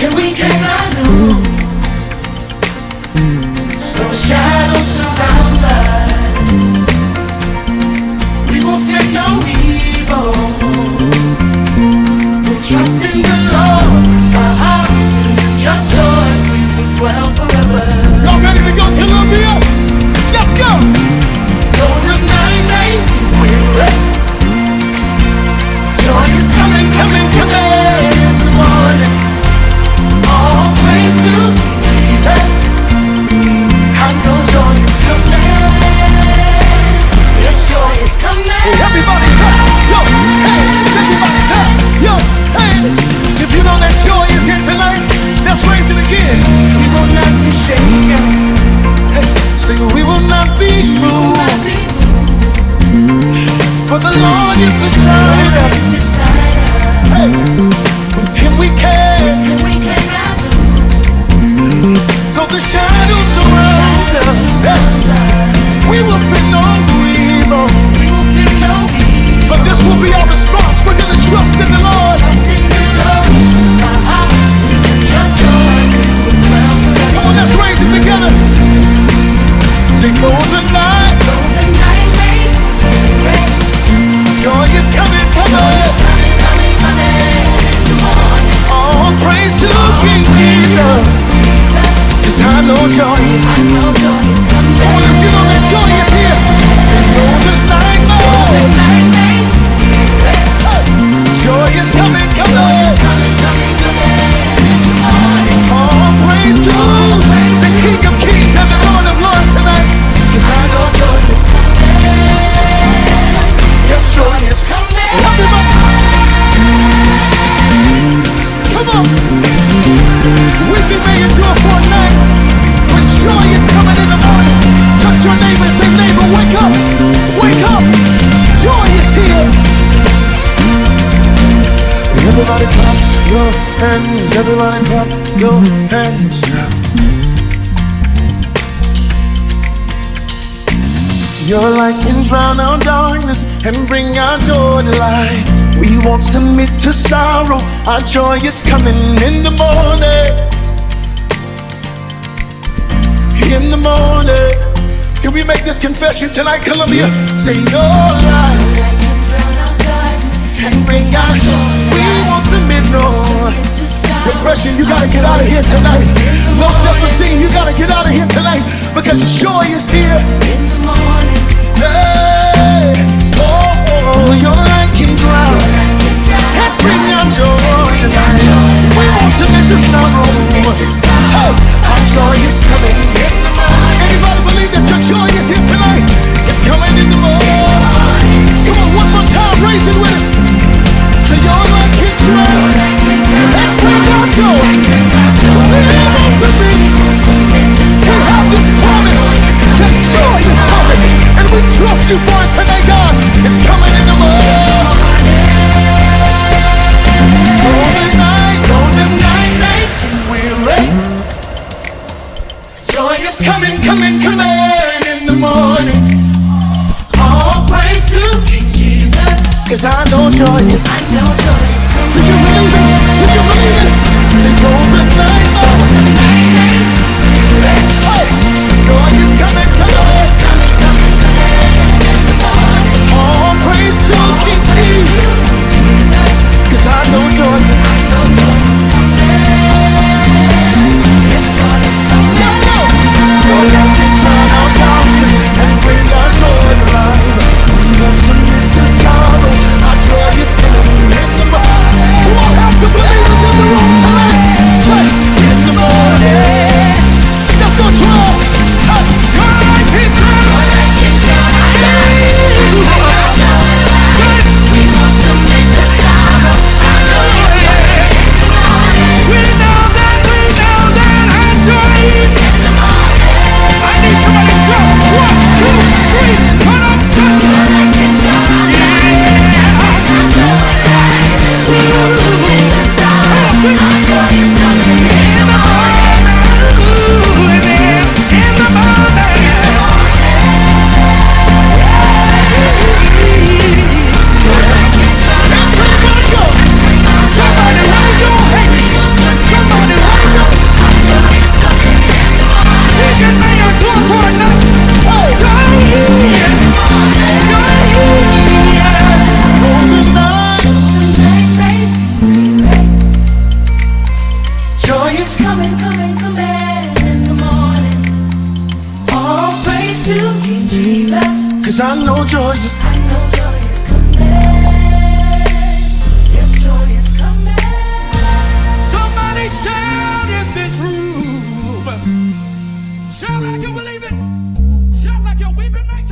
and we cannot lose. Though shadow surrounds us, we will fear no evil. We trust in the Lord with our hearts, and in your joy we will dwell forever. Y'all ready to go, Columbia? Let's go! Though the night may seem weary, joy is coming, coming, coming in the morning. All praise to Jesus. I know joy is coming. Yes, joy is coming. Hey, everybody clap your hands. Everybody clap your hands. If you know that joy is here tonight, let's raise it again. We will not be shaken. Hey, sing, we will not be moved. For the Lord is beside us. Hey, with him we can. Though the shadows surround us, hey, we will fear no evil. But this will be our response. We're going to trust in the Lord. Come on, let's raise it together. Sing, though the night, joy is coming, coming. All praise to King Jesus. 'Cause I know joy is coming. Come on, if you know that joy is here, sing, though the night, joy is coming, coming. All praise to the King of Kings and the Lord of Lords tonight. 'Cause I know joy is coming. Yes, joy is coming. Everybody, come on. We've been made endure for a night, but joy is coming in the morning. Touch your neighbor and say, neighbor, wake up. Wake up. Joy is here. Everybody clap your hands. Everybody clap your hands. Your light can drown out darkness and bring our joy to light. We won't submit to sorrow. Our joy is coming in the morning. In the morning. Can we make this confession tonight, Columbia? Say your light and bring our joy. We won't submit no. Depression, you gotta get out of here tonight. Low self-esteem, you gotta get out of here tonight, because joy is here. In the morning. Hey, oh, your light can drown and bring out joy tonight. We won't submit to sorrow. Hey, our joy is coming in the morning. Anybody believe that your joy is here tonight? It's coming in the morning. Come on, one more time, raise it with us. So your light can drown and bring out joy. We won't submit. We have this promise that joy is coming. And we trust you for it today, God. It's coming in the morning. Though the night may seem weary, Joy is coming, coming in the morning. all praise to King Jesus. 'Cause I know joy is. I know joy is coming. Do you believe it? Do you believe it? Say, though the Joy is coming, coming, coming in the morning. All praise to King Jesus. 'Cause I know joy is I know joy is coming. Yes, joy is coming. Somebody shout in this room. Shout like you believe it. Shout like you're weeping like